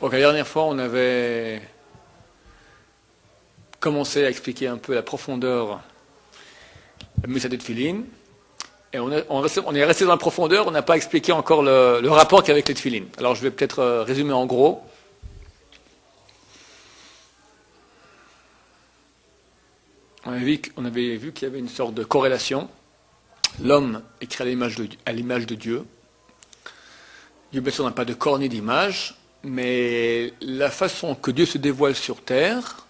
Donc la dernière fois, on avait commencé à expliquer un peu la profondeur de Moussad et Tfilin. Et on est resté dans la profondeur, on n'a pas expliqué encore le rapport qu'il y a avec les Tfilin. Alors je vais peut-être résumer en gros. On avait vu qu'il y avait une sorte de corrélation. L'homme est créé à l'image de Dieu. Dieu, bien sûr, n'a pas de corps ni d'image, mais la façon que Dieu se dévoile sur terre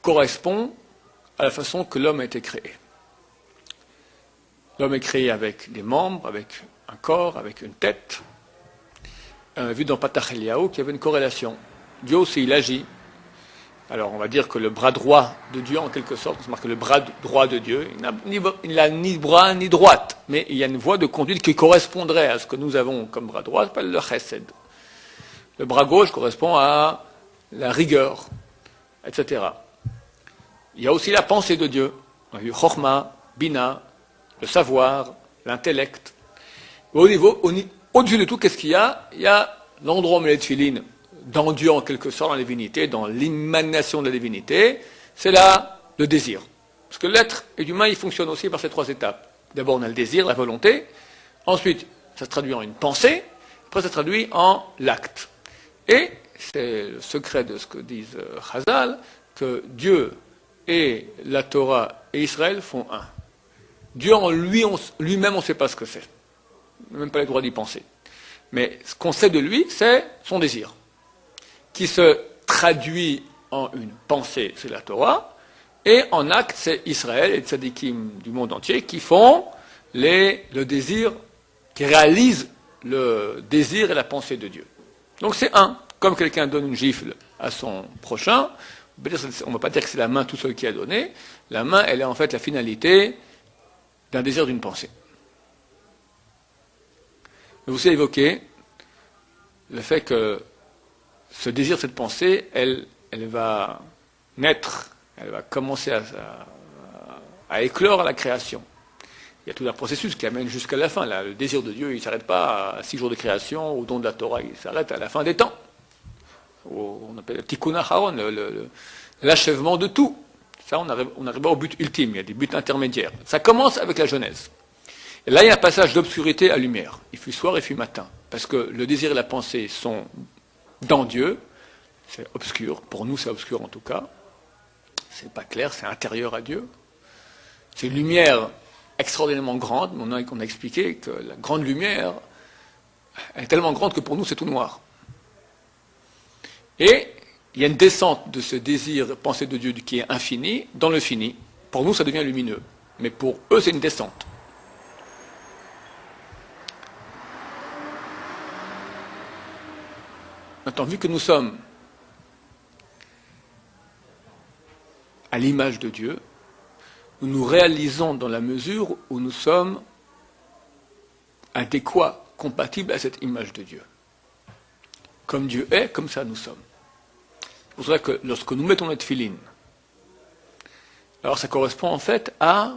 correspond à la façon que l'homme a été créé. L'homme est créé avec des membres, avec un corps, avec une tête. On a vu dans Patach Eliyahu qu'il y avait une corrélation. Dieu aussi, il agit. Alors on va dire que le bras droit de Dieu, en quelque sorte, c'est marqué le bras droit de Dieu, il n'a ni bras ni droite, mais il y a une voie de conduite qui correspondrait à ce que nous avons comme bras droit, ça s'appelle le chesed. Le bras gauche correspond à la rigueur, etc. Il y a aussi la pensée de Dieu. On a vu Chokhmah, Bina, le savoir, l'intellect. Au-dessus de tout, qu'est-ce qu'il y a? Il y a l'endroit où on met les tefilines, dans Dieu en quelque sorte, dans la divinité, dans l'émanation de la divinité, c'est là le désir. Parce que l'être et l'humain, il fonctionne aussi par ces trois étapes. D'abord, on a le désir, la volonté. Ensuite, ça se traduit en une pensée. Après, ça se traduit en l'acte. Et c'est le secret de ce que disent Chazal, que Dieu et la Torah et Israël font un. Dieu en lui-même, on ne sait pas ce que c'est. On n'a même pas le droit d'y penser. Mais ce qu'on sait de lui, c'est son désir, qui se traduit en une pensée, c'est la Torah, et en acte, c'est Israël et les tzadikim du monde entier qui font le désir, qui réalisent le désir et la pensée de Dieu. Donc c'est un. Comme quelqu'un donne une gifle à son prochain, on ne va pas dire que c'est la main tout seul qui a donné. La main, elle est en fait la finalité d'un désir, d'une pensée. Vous avez évoqué le fait que ce désir, cette pensée, elle va naître, elle va commencer à éclore à la création. Il y a tout un processus qui amène jusqu'à la fin. Là, le désir de Dieu, il ne s'arrête pas à 6 jours de création, au don de la Torah, il s'arrête à la fin des temps. On appelle le tikkun acharon, l'achèvement de tout. Ça, on arrive au but ultime, il y a des buts intermédiaires. Ça commence avec la Genèse. Et là, il y a un passage d'obscurité à lumière. Il fut soir et fut matin. Parce que le désir et la pensée sont dans Dieu. C'est obscur. Pour nous, c'est obscur en tout cas. C'est pas clair, c'est intérieur à Dieu. C'est une lumière extraordinairement grande. On a expliqué que la grande lumière est tellement grande que pour nous, c'est tout noir. Et il y a une descente de ce désir, pensée de Dieu qui est infini, dans le fini. Pour nous, ça devient lumineux. Mais pour eux, c'est une descente. Maintenant, vu que nous sommes à l'image de Dieu, nous nous réalisons dans la mesure où nous sommes adéquats, compatibles à cette image de Dieu. Comme Dieu est, comme ça nous sommes. C'est pour ça que lorsque nous mettons notre tefilin, alors ça correspond en fait à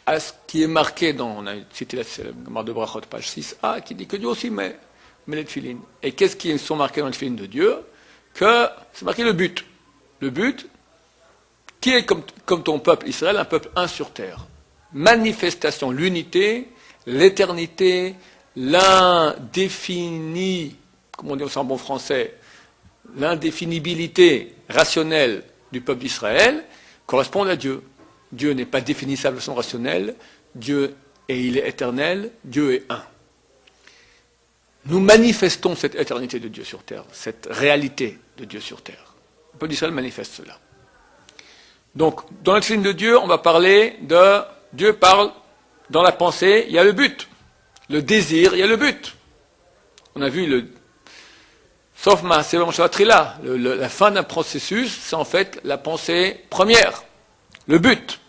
ce qui est marqué dans, on a cité la Gemara de Brachot, page 6a, qui dit que Dieu aussi met les tefilin. Et qu'est-ce qui sont marqués dans le tefilin de Dieu? Que c'est marqué le but. Le but, qui est comme ton peuple Israël, un peuple un sur terre. Manifestation, l'unité, l'éternité, l'indéfini, comme on dit en bon français, l'indéfinibilité rationnelle du peuple d'Israël correspond à Dieu. Dieu n'est pas définissable de son rationnel, Dieu il est éternel, Dieu est un. Nous manifestons cette éternité de Dieu sur terre, cette réalité de Dieu sur terre. Le peuple d'Israël manifeste cela. Donc, dans la tefilin de Dieu, on va parler de... Dieu parle, dans la pensée, il y a le but. Le désir, il y a le but. On a vu sauf la fin d'un processus, c'est en fait la pensée première, le but.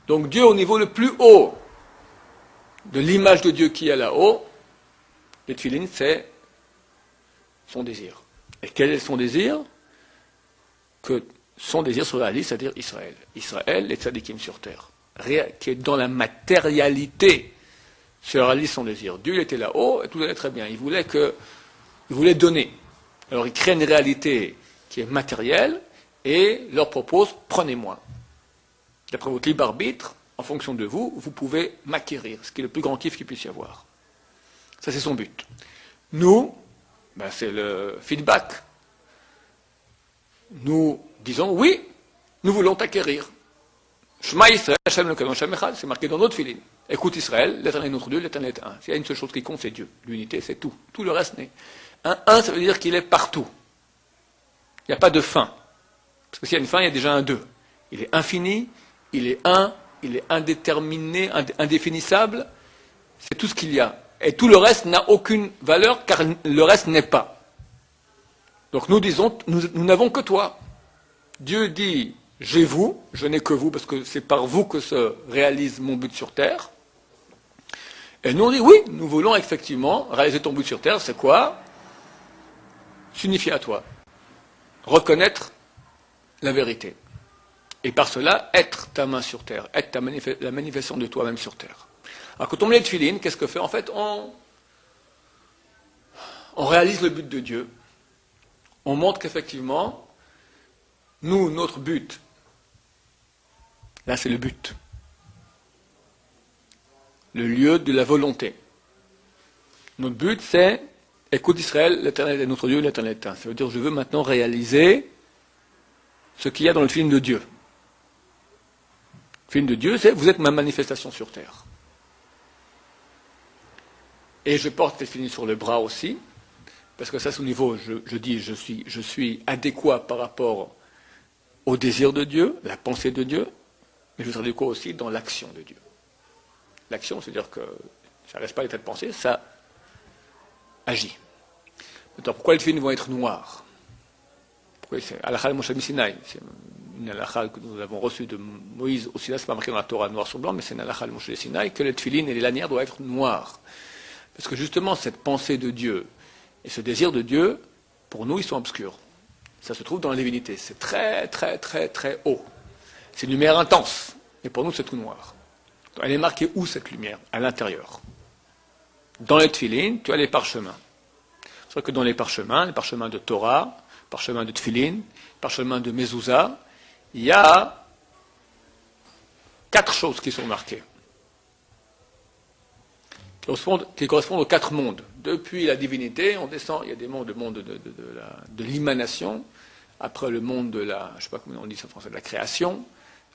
Donc Dieu au niveau le plus haut de l'image de Dieu qui est là-haut, les tefilin, c'est son désir. Et quel est son désir? Que son désir se réalise, c'est-à-dire Israël. Israël, les tzadikim sur terre, qui est dans la matérialité se réalise son désir. Dieu il était là-haut et tout allait très bien. Il voulait donner. Alors il crée une réalité qui est matérielle et leur propose prenez-moi. D'après votre libre arbitre, en fonction de vous, vous pouvez m'acquérir, ce qui est le plus grand kiff qu'il puisse y avoir. Ça c'est son but. Nous, c'est le feedback. Nous disons oui, nous voulons t'acquérir. Shema Israël, Hashem Elokeinu, Hashem Echad, c'est marqué dans notre filine. Écoute Israël, l'Éternel est notre Dieu, l'Éternel est un. S'il y a une seule chose qui compte, c'est Dieu. L'unité, c'est tout. Tout le reste n'est. Un, ça veut dire qu'il est partout. Il n'y a pas de fin. Parce que s'il y a une fin, il y a déjà un deux. Il est infini, il est un, il est indéterminé, indéfinissable. C'est tout ce qu'il y a. Et tout le reste n'a aucune valeur, car le reste n'est pas. Donc nous disons, nous n'avons que toi. Dieu dit, j'ai vous, je n'ai que vous, parce que c'est par vous que se réalise mon but sur terre. Et nous on dit, oui, nous voulons effectivement réaliser ton but sur terre, c'est quoi? S'unifier à toi. Reconnaître la vérité. Et par cela, être ta main sur terre, être la manifestation de toi-même sur terre. Alors quand on met le tefilin, qu'est-ce que fait? En fait, on réalise le but de Dieu. On montre qu'effectivement, nous, notre but, là c'est le but, le lieu de la volonté. Notre but c'est, écoute Israël, l'Éternel est notre Dieu, l'Éternel est un. Ça veut dire je veux maintenant réaliser ce qu'il y a dans le film de Dieu. Le film de Dieu c'est, vous êtes ma manifestation sur terre. Et je porte les filines sur le bras aussi, parce que ça c'est au niveau, je dis, je suis adéquat par rapport au désir de Dieu, la pensée de Dieu, mais je suis adéquat aussi dans l'action de Dieu. L'action, c'est-à-dire que ça ne reste pas l'état de pensée, ça agit. Maintenant, pourquoi les filines vont être noires? Pourquoi c'est Halakha Moshe Sinai, c'est une halakha que nous avons reçue de Moïse, aussi là, c'est pas marqué dans la Torah noir sur blanc, mais c'est une halakha de Moshe Sinai, que les tefilines et les lanières doivent être noires. Parce que justement, cette pensée de Dieu et ce désir de Dieu, pour nous, ils sont obscurs. Ça se trouve dans la divinité. C'est très, très, très, très haut. C'est une lumière intense. Et pour nous, c'est tout noir. Elle est marquée où, cette lumière? À l'intérieur. Dans les tefilines, tu as les parchemins. C'est vrai que dans les parchemins de Torah, parchemins de tefilines, parchemins de mezouza, il y a 4 choses qui sont marquées. Qui correspondent aux 4 mondes. Depuis la divinité, on descend, il y a des mondes, le monde de l'émanation, après le monde de la, je ne sais pas comment on dit ça en français, de la création,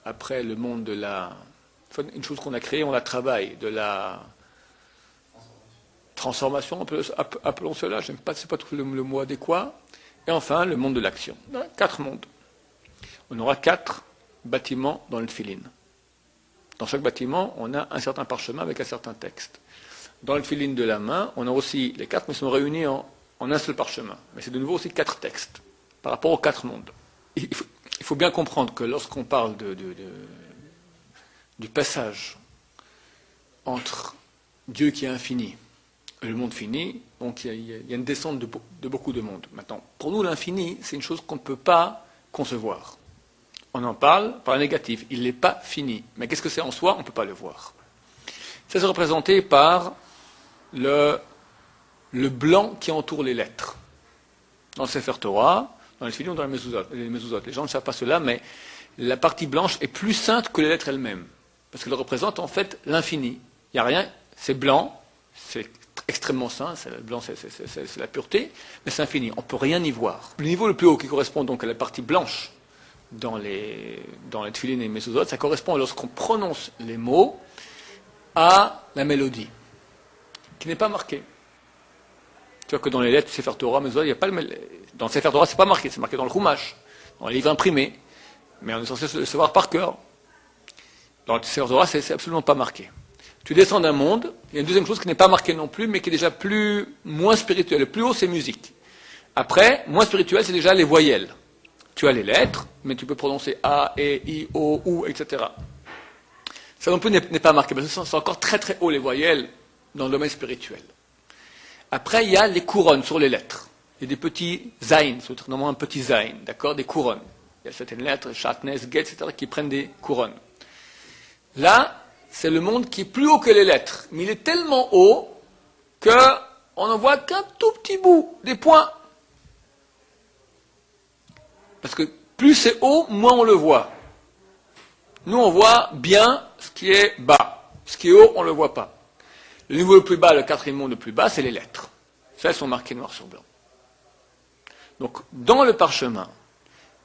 après le monde de la, une chose qu'on a créée, on la travaille, de la transformation, appelons cela, je n'aime pas, c'est pas tout le mot adéquat, et enfin le monde de l'action. 4 mondes. On aura 4 bâtiments dans le tefilin. Dans chaque bâtiment, on a un certain parchemin avec un certain texte. Dans le tefilin de la main, on a aussi les 4, mais ils sont réunis en un seul parchemin. Mais c'est de nouveau aussi 4 textes, par rapport aux 4 mondes. Il faut bien comprendre que lorsqu'on parle du passage entre Dieu qui est infini et le monde fini, donc il y a une descente de beaucoup de mondes. Maintenant, pour nous, l'infini, c'est une chose qu'on ne peut pas concevoir. On en parle par la négative. Il n'est pas fini. Mais qu'est-ce que c'est en soi? On ne peut pas le voir. Ça, c'est représenté par le blanc qui entoure les lettres. Dans le Sefer Torah, dans les Tefilin ou dans les mezuzot. Les gens ne savent pas cela, mais la partie blanche est plus sainte que les lettres elles-mêmes. Parce qu'elle représente en fait l'infini. Il n'y a rien, c'est blanc, c'est extrêmement saint, le blanc c'est la pureté, mais c'est infini. On ne peut rien y voir. Le niveau le plus haut qui correspond donc à la partie blanche dans les Tefilin et les mezuzot, ça correspond lorsqu'on prononce les mots à la mélodie, qui n'est pas marquée. Tu vois que dans les lettres du Sefer Torah, il n'y a pas dans le Sefer Torah, c'est pas marqué, c'est marqué dans le Chumash, dans les livres imprimés, mais on est censé le savoir par cœur. Dans le Sefer Torah, c'est absolument pas marqué. Tu descends d'un monde, il y a une deuxième chose qui n'est pas marquée non plus, mais qui est déjà moins spirituelle. Le plus haut, c'est musique. Après, moins spirituel, c'est déjà les voyelles. Tu as les lettres, mais tu peux prononcer A, E, I, O, U, etc. Ça non plus n'est pas marqué, parce que c'est encore très très haut les voyelles dans le domaine spirituel. Après, il y a les couronnes sur les lettres. Il y a des petits zayin, c'est normalement un petit zayin, d'accord, des couronnes. Il y a certaines lettres, chatnes, get, etc., qui prennent des couronnes. Là, c'est le monde qui est plus haut que les lettres. Mais il est tellement haut qu'on n'en voit qu'un tout petit bout, des points. Parce que plus c'est haut, moins on le voit. Nous, on voit bien ce qui est bas. Ce qui est haut, on ne le voit pas. Le niveau le plus bas, le quatrième monde le plus bas, c'est les lettres. Ça, elles sont marquées noir sur blanc. Donc, dans le parchemin,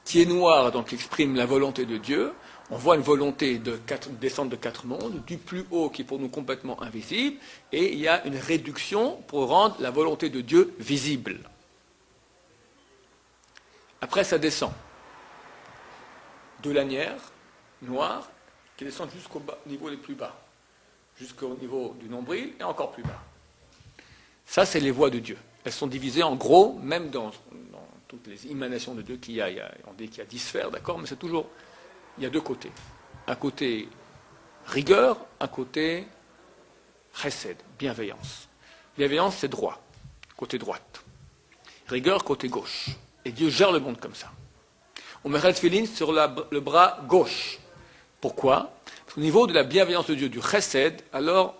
qui est noir, donc qui exprime la volonté de Dieu, on voit une volonté de descendre de 4 mondes, du plus haut qui est pour nous complètement invisible, et il y a une réduction pour rendre la volonté de Dieu visible. Après, ça descend. Deux lanières noires qui descendent jusqu'au niveau les plus bas, jusqu'au niveau du nombril et encore plus bas. Ça, c'est les voies de Dieu. Elles sont divisées en gros, même dans toutes les émanations de Dieu qu'il y a. On dit qu'il y a 10 sphères, d'accord, mais c'est toujours, il y a deux côtés. Un côté rigueur, un côté chesed, bienveillance. Bienveillance, c'est droit, côté droite. Rigueur, côté gauche. Et Dieu gère le monde comme ça. On mettra le tefillin sur le bras gauche. Pourquoi? Parce qu'au niveau de la bienveillance de Dieu, du chesed, alors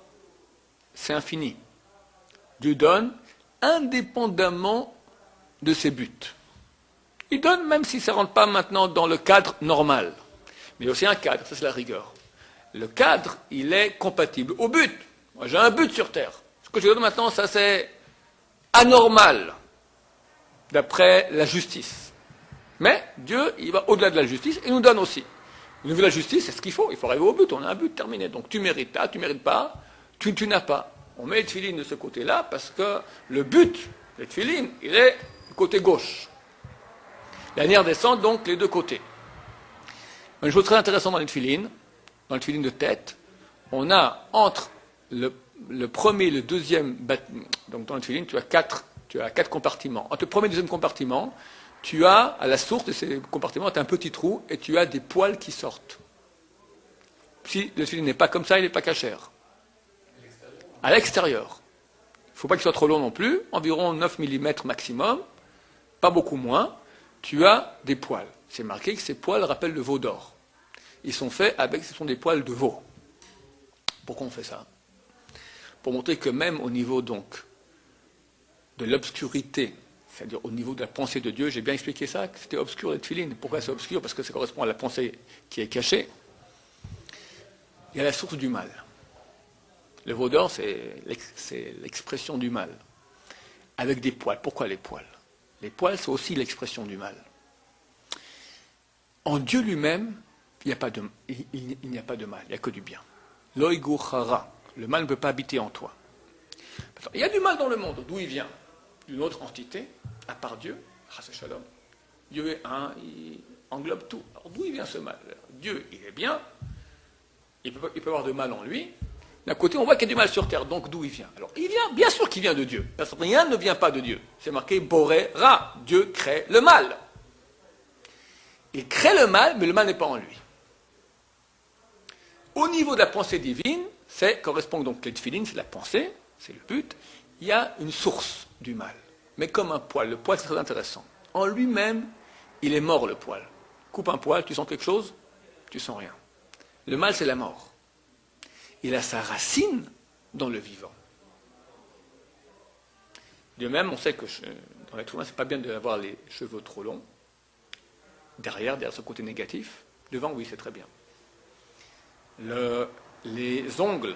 c'est infini. Dieu donne indépendamment de ses buts. Il donne même si ça ne rentre pas maintenant dans le cadre normal. Mais il y a aussi un cadre, ça c'est la rigueur. Le cadre, il est compatible au but. Moi j'ai un but sur Terre. Ce que je donne maintenant, ça c'est anormal, d'après la justice. Mais Dieu, il va au-delà de la justice et nous donne aussi. Au niveau de la justice, c'est ce qu'il faut. Il faut arriver au but. On a un but terminé. Donc tu mérites pas, tu mérites pas, tu n'as pas. On met le tefillin de ce côté-là parce que le but, le tefillin, il est du côté gauche. La lanière descend donc les deux côtés. Une chose très intéressante dans le tefillin de tête, on a entre le premier et le deuxième, donc dans le tefillin, tu as quatre compartiments. Entre le premier et le deuxième compartiment, tu as, à la source de ces compartiments, tu as un petit trou et tu as des poils qui sortent. Si le tefillin n'est pas comme ça, il n'est pas cachère. À l'extérieur. Il ne faut pas qu'il soit trop long non plus, environ 9 mm maximum, pas beaucoup moins, tu as des poils. C'est marqué que ces poils rappellent le veau d'or. Ils sont faits ce sont des poils de veau. Pourquoi on fait ça? Pour montrer que même au niveau donc de l'obscurité, c'est-à-dire au niveau de la pensée de Dieu, j'ai bien expliqué ça, que c'était obscur les tefillin. Pourquoi c'est obscur? Parce que ça correspond à la pensée qui est cachée. Il y a la source du mal. Le veau d'or, c'est l'expression du mal. Avec des poils. Pourquoi les poils? Les poils, c'est aussi l'expression du mal. En Dieu lui-même, il n'y a pas de mal, il n'y a que du bien. Loïgou chara, le mal ne peut pas habiter en toi. Il y a du mal dans le monde, d'où il vient? D'une autre entité, à part Dieu, chas shalom. Dieu est un, il englobe tout. Alors d'où il vient ce mal? Dieu, il est bien, il peut avoir de mal en lui. D'un côté, on voit qu'il y a du mal sur terre, donc d'où il vient? Alors, il vient, bien sûr qu'il vient de Dieu, parce que rien ne vient pas de Dieu. C'est marqué Boré Ra, Dieu crée le mal. Il crée le mal, mais le mal n'est pas en lui. Au niveau de la pensée divine, correspond donc les tefillin, c'est la pensée, c'est le but, il y a une source du mal. Mais comme un poil, le poil c'est très intéressant. En lui-même, il est mort le poil. Coupe un poil, tu sens quelque chose? Tu sens rien. Le mal c'est la mort. Il a sa racine dans le vivant. De même, on sait que dans l'être humain, c'est pas bien d'avoir les cheveux trop longs. Derrière ce côté négatif. Devant, oui, c'est très bien. Les ongles,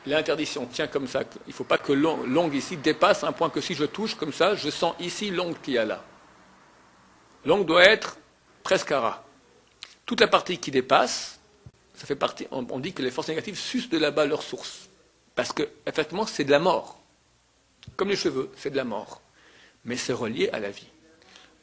l'interdiction tient comme ça. Il ne faut pas que l'ongle ici dépasse un point que si je touche comme ça, je sens ici l'ongle qu'il y a là. L'ongle doit être presque à ras. Toute la partie qui dépasse, ça fait partie, on dit que les forces négatives sucent de là-bas leur source. Parce que, effectivement, c'est de la mort. Comme les cheveux, c'est de la mort. Mais c'est relié à la vie.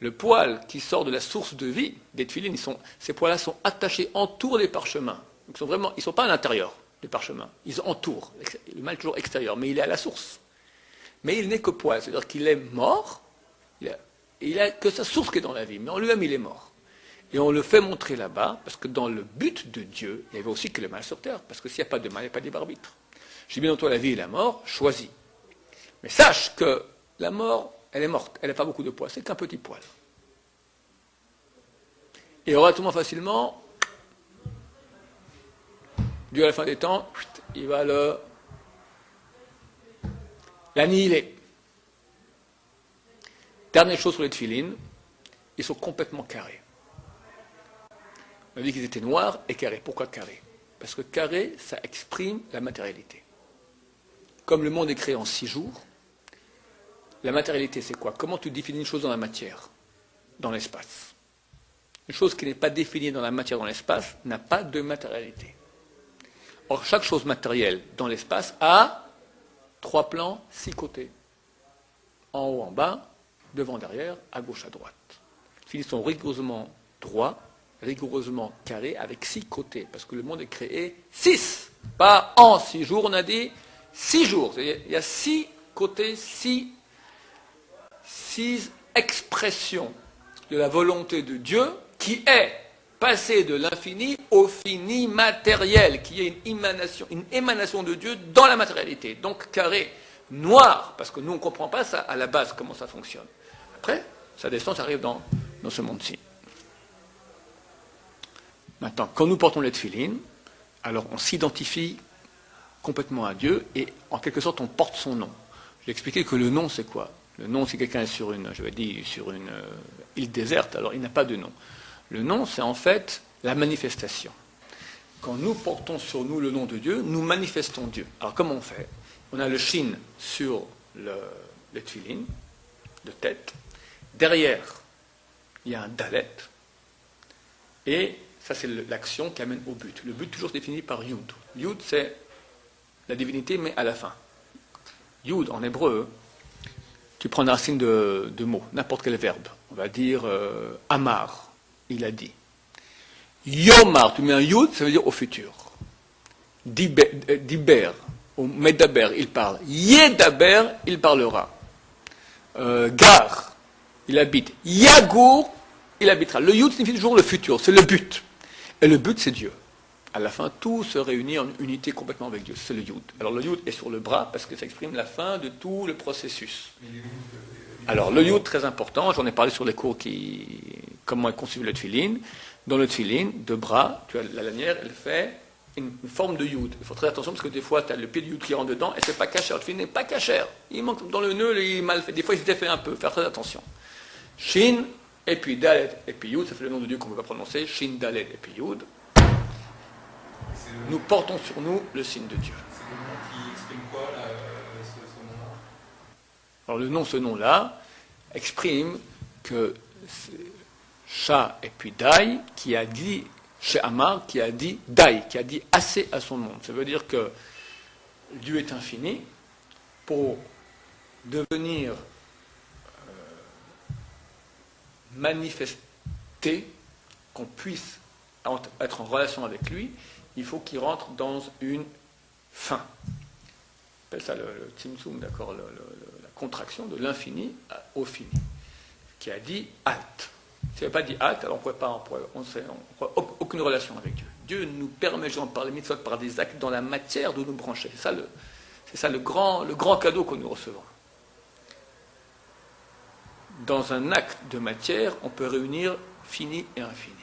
Le poil qui sort de la source de vie des tefillin, ces poils-là sont attachés, entourent les parchemins. Ils ne sont pas à l'intérieur des parchemins. Ils entourent. Le mal est toujours extérieur, mais il est à la source. Mais il n'est que poil, c'est-à-dire qu'il est mort, il a que sa source qui est dans la vie, mais en lui-même il est mort. Et on le fait montrer là-bas, parce que dans le but de Dieu, il y avait aussi que le mal sur terre, parce que s'il n'y a pas de mal, il n'y a pas de libre arbitre. J'ai bien en toi la vie et la mort, choisis. Mais sache que la mort, elle est morte, elle n'a pas beaucoup de poids, c'est qu'un petit poil. Et relativement facilement, Dieu à la fin des temps, il va l'annihiler. Dernière chose sur les tefilines, ils sont complètement carrés. On a dit qu'ils étaient noirs et carrés. Pourquoi carrés? Parce que carré, ça exprime la matérialité. Comme le monde est créé en 6 jours, la matérialité c'est quoi? Comment tu définis une chose dans la matière, dans l'espace? Une chose qui n'est pas définie dans la matière, dans l'espace, n'a pas de matérialité. Or, chaque chose matérielle dans l'espace a 3 plans, 6 côtés. En haut, en bas, devant, derrière, à gauche, à droite. Ils sont rigoureusement droits, rigoureusement carrés, avec 6 côtés. Parce que le monde est créé 6. Pas en 6 jours, on a dit 6 jours. C'est-à-dire, il y a 6 côtés, 6 expressions de la volonté de Dieu qui est passée de l'infini au fini matériel, qui est une émanation de Dieu dans la matérialité. Donc carré, noir, parce que nous on ne comprend pas ça à la base, comment ça fonctionne. Après, ça descend, ça arrive dans ce monde-ci. Maintenant, quand nous portons les tefilines, alors on s'identifie complètement à Dieu et en quelque sorte on porte son nom. Je vais expliquer que le nom c'est quoi? Le nom, si quelqu'un est sur une île déserte, alors il n'a pas de nom. Le nom, c'est en fait la manifestation. Quand nous portons sur nous le nom de Dieu, nous manifestons Dieu. Alors comment on fait? On a le shin sur les tefilines, de tête. Derrière, il y a un dalet. Et ça, c'est l'action qui amène au but. Le but, toujours défini par Yud. Yud, c'est la divinité, mais à la fin. Yud, en hébreu, tu prends une racine de mots, n'importe quel verbe. On va dire Amar, il a dit. Yomar, tu mets un Yud, ça veut dire au futur. Diber, ou Medaber, il parle. Yedaber, il parlera. Gar, il habite. Yagour, il habitera. Le Yud signifie toujours le futur, c'est le but. Et le but, c'est Dieu. À la fin, tout se réunit en unité complètement avec Dieu. C'est le Yud. Alors le Yud est sur le bras parce que ça exprime la fin de tout le processus. Alors le Yud, très important, j'en ai parlé sur les cours comment est conçu le tefilin. Dans le tefilin, de bras, tu as la lanière, elle fait une forme de Yud. Il faut très attention parce que des fois, tu as le pied du Yud qui rentre dedans et c'est pas caché. Le tefilin n'est pas caché. Il manque dans le nœud, il est mal fait. Des fois, il s'était fait un peu. Faire très attention. Shin, et puis Dalet, et puis Yud, ça fait le nom de Dieu qu'on ne peut pas prononcer. Shin, Dalet, et puis Yud. Nous portons sur nous le signe de Dieu. C'est le nom qui exprime quoi, ce nom-là? Alors le nom, ce nom-là, exprime que Shah et puis Dai, qui a dit, chez Amar, qui a dit Dai, qui a dit assez à son monde. Ça veut dire que Dieu est infini. Pour devenir manifesté, qu'on puisse être en relation avec lui, il faut qu'il rentre dans une fin. On appelle ça le Tzimtzum, d'accord, la contraction de l'infini au fini, qui a dit halt. S'il n'avait pas dit halt, alors on n'aurait aucune relation avec Dieu. Dieu nous permet, par les mitzvot, par des actes dans la matière, de nous brancher. C'est ça le grand cadeau que nous recevons. Dans un acte de matière, on peut réunir fini et infini.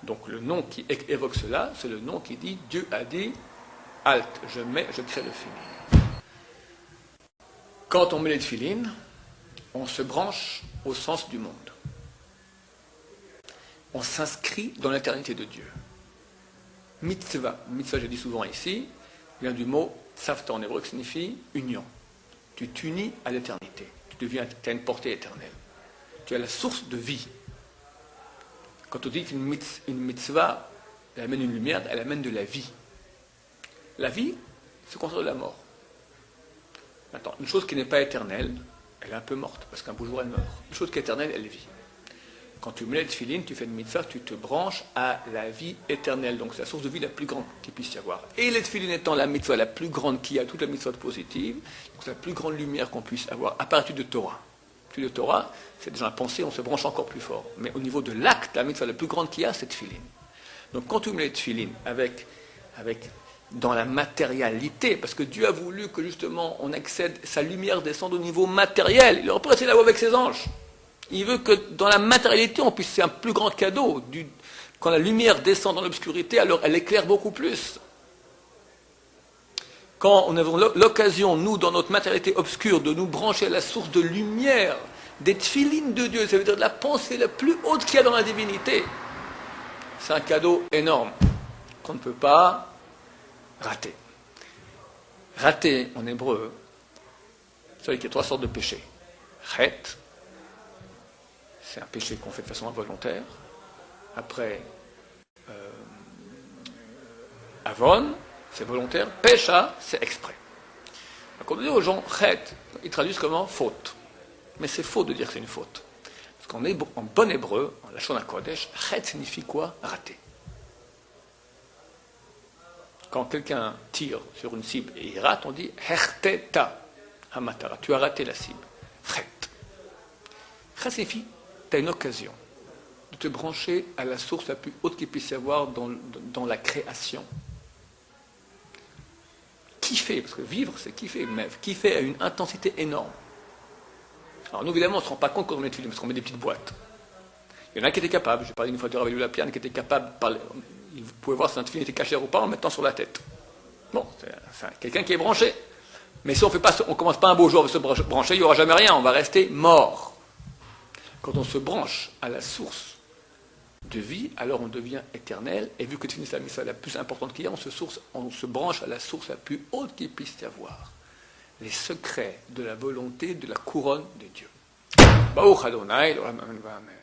Donc le nom qui évoque cela, c'est le nom qui dit Dieu a dit halt, je crée le fini. Quand on met les tefilines, on se branche au sens du monde. On s'inscrit dans l'éternité de Dieu. Mitzvah, j'ai dit souvent ici, vient du mot tzavta en hébreu qui signifie union. Tu t'unis à l'éternité. Tu as une portée éternelle. Tu as la source de vie. Quand on dit qu'une mitzvah, elle amène une lumière, elle amène de la vie. La vie, c'est le contraire de la mort. Maintenant, une chose qui n'est pas éternelle, elle est un peu morte, parce qu'un beau jour elle meurt. Une chose qui est éternelle, elle vit. Quand tu mets les tefilines, tu fais une mitzvah, tu te branches à la vie éternelle. Donc c'est la source de vie la plus grande qu'il puisse y avoir. Et les tefilines étant la mitzvah la plus grande qui a, toute la mitzvah positive, donc c'est la plus grande lumière qu'on puisse avoir, à partir de Torah. L'étude de Torah, c'est déjà la pensée, on se branche encore plus fort. Mais au niveau de l'acte, la mitzvah la plus grande qu'il y a, c'est tefilin. Donc quand tu mets les tefilin dans la matérialité, parce que Dieu a voulu que justement on accède, sa lumière descende au niveau matériel. Il aurait pu là-haut avec ses anges. Il veut que dans la matérialité, on puisse, c'est un plus grand cadeau Quand la lumière descend dans l'obscurité, alors elle éclaire beaucoup plus. Quand on a l'occasion, nous, dans notre matérialité obscure, de nous brancher à la source de lumière, des tfilines de Dieu, ça veut dire de la pensée la plus haute qu'il y a dans la divinité, c'est un cadeau énorme qu'on ne peut pas rater. Rater, en hébreu, vous savez qu'il y a 3 sortes de péchés. Chet, c'est un péché qu'on fait de façon involontaire. Après, Avon, c'est volontaire. Pécha, c'est exprès. Quand on dit aux gens chet, ils traduisent comment faute. Mais c'est faux de dire que c'est une faute. Parce qu'en bon hébreu, en Lachon HaKodesh, chet signifie quoi? Rater. Quand quelqu'un tire sur une cible et il rate, on dit herteta hamatara. Tu as raté la cible. Chet. Chet signifie tu as une occasion de te brancher à la source la plus haute qu'il puisse y avoir dans la création. Kiffer, parce que vivre c'est kiffer, mais kiffer à une intensité énorme. Alors nous évidemment on ne se rend pas compte quand on met des films, parce qu'on met des petites boîtes. Il y en a qui étaient capables, j'ai parlé une fois de Rabbi Lapian qui était capable, vous pouvez voir si un film était caché ou pas en le mettant sur la tête. Bon, c'est quelqu'un qui est branché. Mais si on ne commence pas un beau jour à se brancher, il n'y aura jamais rien, on va rester mort. Quand on se branche à la source de vie, alors on devient éternel, et vu que c'est la mission la plus importante qu'il y a, on se branche à la source la plus haute qu'il puisse y avoir. Les secrets de la volonté de la couronne de Dieu. Baruch Adonai, l'olam amen.